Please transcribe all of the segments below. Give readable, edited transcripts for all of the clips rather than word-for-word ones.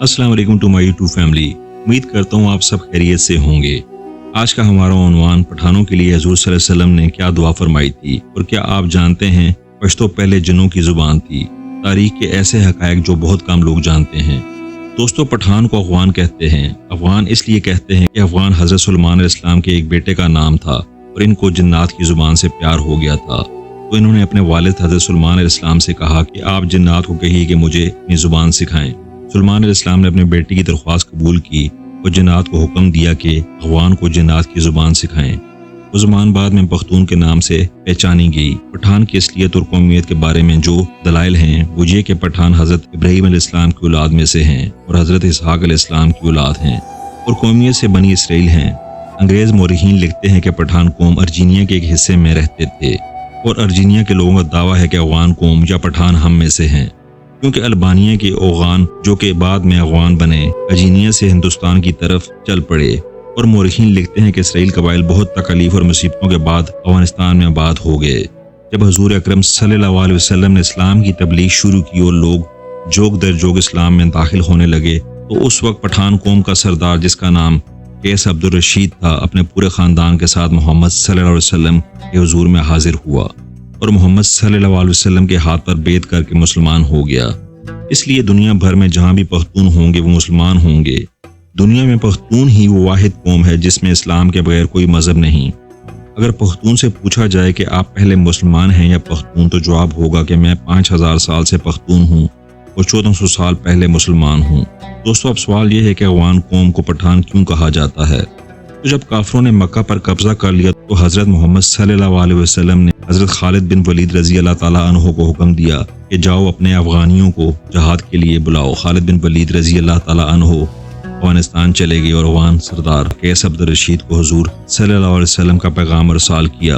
अस्सलाम वालेकुम to my YouTube family. उम्मीद करता हूँ आप सब खैरियत से होंगे। आज का हमारा उन्वान पठानों के लिए हजूर सल्लल्लाहु अलैहि वसल्लम ने क्या दुआ फरमाई थी और क्या आप जानते हैं पश्तो पहले जिन्नों की जुबान थी। तारीख के ऐसे हकायक जो बहुत कम लोग जानते हैं। दोस्तों, पठान को अफगान कहते हैं। अफगान इसलिए कहते हैं कि अफगान हजरत सुलेमान अलैहिस्सलाम के एक बेटे का नाम था और इनको जिन्नात की जुबान से प्यार हो गया था। तो इन्होंने अपने वालिद हजरत सुलेमान अलैहिस्सलाम से कहा कि आप जिन्नात को कहिए कि मुझे अपनी जुबान सिखाएं। सुलेमान अलैहिस्सलाम ने अपने बेटे की दरख्वास्त कबूल की और जिन्नात को हुक्म दिया कि अफगान को जिन्नात की जुबान सिखाएं। वो जुबान बाद में पख्तून के नाम से पहचानी गई। पठान की असलियत और कौमियत के बारे में जो दलाइल हैं वो ये कि पठान हजरत इब्राहीम अलैहिस्सलाम की औलाद में से हैं और हजरत इसहाक अलैहिस्सलाम की औलाद हैं और कौमियत से बनी इसराइल हैं। अंग्रेज मोरिखीन लिखते हैं कि पठान कौम अर्जीनिया के एक हिस्से में रहते थे और अर्जीनिया के लोगों का दावा है कि अफगान कौम या पठान हम में से हैं, क्योंकि अल्बानिया के ओगान जो कि बाद में अफगान बने अर्जीनिया से हिंदुस्तान की तरफ चल पड़े। और मोरिखीन लिखते हैं कि इसराइल कबाइल बहुत तकलीफ और मुसीबतों के बाद अफगानिस्तान में आबाद हो गए। जब हजूर अकरम सल्लल्लाहु अलैहि वसल्लम ने इस्लाम की तबलीग शुरू की और लोग जोग दर जोग इस्लाम में दाखिल होने लगे, तो उस वक्त पठान कौम का सरदार जिसका नाम कैस अब्दुल रशीद था अपने पूरे खानदान के साथ मोहम्मद सल्लल्लाहु अलैहि वसल्लम के हुजूर में हाजिर हुआ और मोहम्मद सल्लल्लाहु अलैहि वसल्लम के हाथ पर बेत करके मुसलमान हो गया। इसलिए दुनिया भर में जहाँ भी पख्तून होंगे वो मुसलमान होंगे। दुनिया में पख्तून ही वो वाहिद कौम है जिसमें इस्लाम के बगैर कोई मजहब नहीं। अगर पख्तून से पूछा जाए कि आप पहले मुसलमान हैं या पख्तून, तो जवाब होगा कि मैं 5000 साल से पख्तून हूँ और 1400 साल पहले मुसलमान हूँ। दोस्तों, अब सवाल ये है कि अफगान कौम को पठान क्यों कहा जाता है। तो जब काफरों ने मक्का पर कब्जा कर लिया तो हजरत मोहम्मद सल्लल्लाहु अलैहि वसल्लम ने हजरत खालिद बिन वलीद रजी अल्लाह ताला अन्हु को हुक्म दिया कि जाओ अपने अफगानियों को जहाद के लिए बुलाओ। खालिद बिन वलीद रजी अल्लाह ताला अन्हु अफगानिस्तान चले गए और अफगान सरदार कैस अब्दुल रशीद को हुजूर सल्लल्लाहु अलैहि वसल्लम का पैगाम अरसाल किया।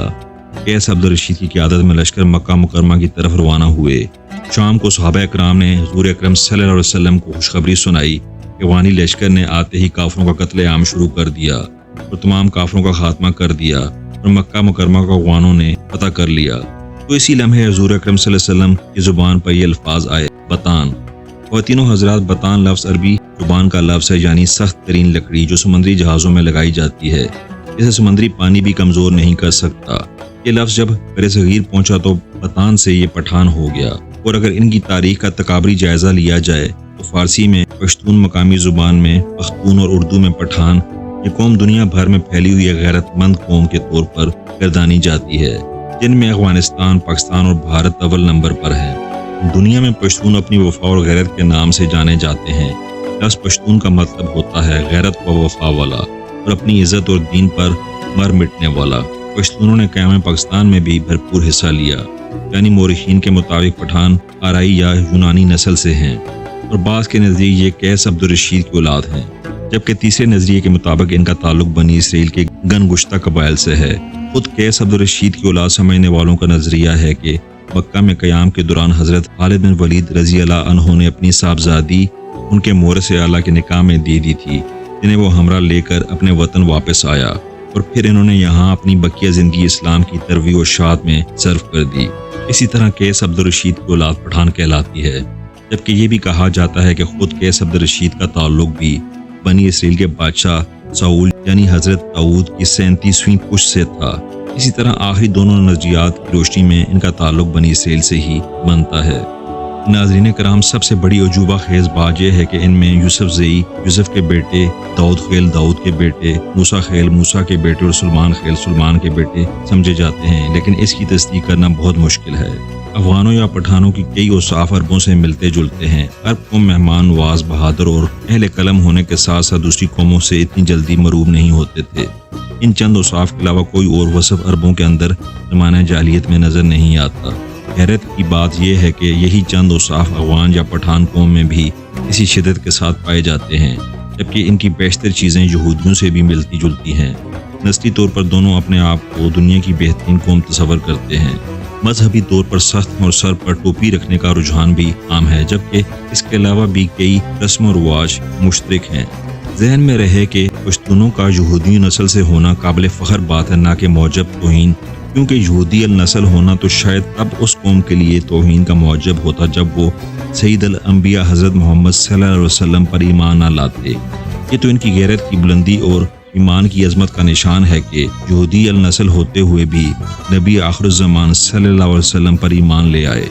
कैस अब्दुल रशीद की क़यादत में लश्कर मक्का मुकरमा की तरफ रवाना हुए। शाम को सहाबा इकराम ने हुजूर अकरम सल्लल्लाहु अलैहि वसल्लम को खुशखबरी सुनाई कि अफगानी लश्कर ने आते ही काफरों का कत्ले-आम शुरू कर दिया और तमाम काफरों का खात्मा कर दिया और मक्का मुकरमा को अफगानों ने फतह कर लिया। तो इसी लम्हे हुजूर अकरम सल्लल्लाहु अलैहि वसल्लम की जुबान पर ये अल्फाज आए, बतान। और तीनों हजरात, बतान लफ्ज़ अरबी जुबान का लफ्ज़ है, यानी सख्त तरीन लकड़ी जो समुद्री जहाज़ों में लगाई जाती है। इसे समुद्री पानी भी कमज़ोर नहीं कर सकता। ये लफ्ज़ जब बरे सगीर पहुंचा तो बतान से ये पठान हो गया। और अगर इनकी तारीख का तकाबरी जायज़ा लिया जाए तो फारसी में पश्तून, मकामी ज़ुबान में पख्तून और उर्दू में पठान, ये कौम दुनिया भर में फैली हुई गैरतमंद कौम के तौर पर गर्दानी जाती है, जिनमें अफगानिस्तान, पाकिस्तान और भारत अव्वल नंबर पर है। दुनिया में पश्तून अपनी वफा और गैरत के नाम से जाने जाते हैं। लफ्ज़ पश्तून का मतलब होता है गैरत व वफा वाला और अपनी इज्जत और दीन पर मर मिटने वाला। पश्तूनों ने क़याम पाकिस्तान में भी भरपूर हिस्सा लिया। यानी मोरिखीन के मुताबिक पठान आराई या यूनानी नस्ल से हैं और बाज़ के नज़दीक ये कैस अब्दुल रशीद की औलाद हैं, जबकि तीसरे नज़रिए के मुताबिक इनका ताल्लुक बनी इसराइल के गनगुश्ता कबाइल से है। खुद कैस अब्दुल रशीद की औलाद समझने वालों का नज़रिया है कि मक्का में क़याम के दौरान हजरत खालिद बिन वलीद रजी अल्लाह अन्हु ने अपनी साहबजादी उनके मोरस आला के निकाह में दे दी थी, जिन्हें वो हमरा लेकर अपने वतन वापस आया और फिर इन्होंने यहाँ अपनी बकिया ज़िंदगी इस्लाम की तरवी और शाद में सर्व कर दी। इसी तरह कैस अब्दुल रशीद की औलाद पठान कहलाती है, जबकि ये भी कहा जाता है कि खुद कैस अब्दुल रशीद का ताल्लुक भी बनी इसराइल के बादशाह साउल यानी हजरत दाऊद की 37वीं पुश्त से था। इसी तरह आखिरी दोनों नज़रियात की रोशनी में इनका ताल्लुक बनी इसराइल से ही बनता है। नाज़रीन कराम, सबसे बड़ी अजूबा खेज़ बात यह है कि इनमें यूसुफ ज़ई यूसुफ के बेटे, दाऊद खेल दाऊद के बेटे, मूसा खेल मूसा के बेटे और सुलेमान खेल सुलेमान के बेटे समझे जाते हैं, लेकिन इसकी तस्दीक करना बहुत मुश्किल है। अफगानों या पठानों की कई औसाफ अरबों से मिलते जुलते हैं। अरब कौम मेहमान नवाज, बहादुर और अहले कलम होने के साथ साथ दूसरी कौमों से इतनी जल्दी मरूब नहीं होते थे। इन चंद औसाफ के अलावा कोई और वसफ अरबों के अंदर ज़माना जाहिलियत में नज़र नहीं आता। हैरत की बात यह है कि यही चंद औसाफ अफगान या पठान कौम में भी इसी शिद्दत के साथ पाए जाते हैं, जबकि इनकी बेशतर चीज़ें यहूदियों से भी मिलती जुलती हैं। नस्ली तौर पर दोनों अपने आप को दुनिया की बेहतरीन कौम तस्वर करते हैं। मजहबी तौर पर सख्त और सर पर टोपी रखने का रुझान भी आम है, जबकि इसके अलावा भी कई रस्म और रिवाज मुश्तरक हैं। जहन में रहे कि पश्तूनों का यहूदी नस्ल से होना काबिल फ़ख्र बात है, ना कि मौजब तौहीन, क्योंकि यहूदी नस्ल होना तो शायद तब उस कौम के लिए तौहीन का मौजब होता जब वो سید الانبیاء حضرت محمد صلی اللہ علیہ وسلم پر ایمان نہ لاتے۔ یہ تو ان کی غیرت کی بلندی اور ایمان کی عظمت کا نشان ہے کہ یہودی النسل ہوتے ہوئے بھی نبی آخر الزمان صلی اللہ علیہ وسلم پر ایمان لے آئے،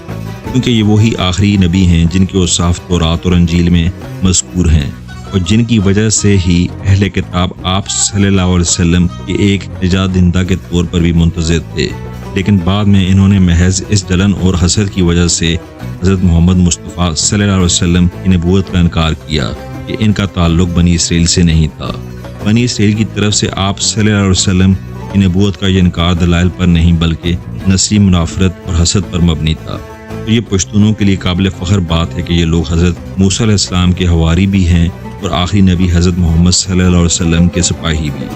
کیونکہ یہ وہی آخری نبی ہیں جن کے اوصاف تورات اور انجیل میں مذکور ہیں، اور جن کی وجہ سے ہی اہل کتاب آپ صلی اللہ علیہ وسلم کے ایک نجات دہندہ کے طور پر بھی منتظر تھے۔ لیکن بعد میں انہوں نے محض اس جلن اور حسد کی وجہ سے حضرت محمد مصطفیٰ صلی اللہ علیہ وسلم کی نبوت کا انکار کیا کہ ان کا تعلق بنی اسرائیل سے نہیں تھا۔ بنی اسرائیل کی طرف سے آپ صلی اللہ علیہ وسلم کی نبوت کا یہ انکار دلائل پر نہیں بلکہ نسلی منافرت اور حسد پر مبنی تھا۔ تو یہ پشتونوں کے لیے قابل فخر بات ہے کہ یہ لوگ حضرت موسیٰ علیہ السلام کے حواری بھی ہیں اور آخری نبی حضرت محمد صلی اللہ علیہ وسلم کے سپاہی بھی۔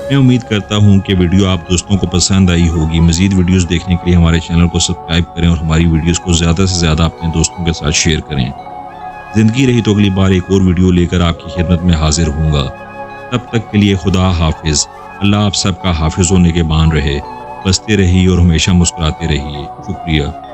میں امید کرتا ہوں کہ ویڈیو آپ دوستوں کو پسند آئی ہوگی۔ مزید ویڈیوز دیکھنے کے لیے ہمارے چینل کو سبسکرائب کریں اور ہماری ویڈیوز کو زیادہ سے زیادہ اپنے دوستوں کے ساتھ شیئر کریں۔ زندگی رہی تو اگلی بار ایک اور ویڈیو لے کر آپ کی خدمت میں حاضر ہوں گا۔ تب تک کے لیے خدا حافظ۔ اللہ آپ سب کا حافظ و نگہبان رہے۔ بستے رہیے اور ہمیشہ مسکراتے رہیے۔ شکریہ۔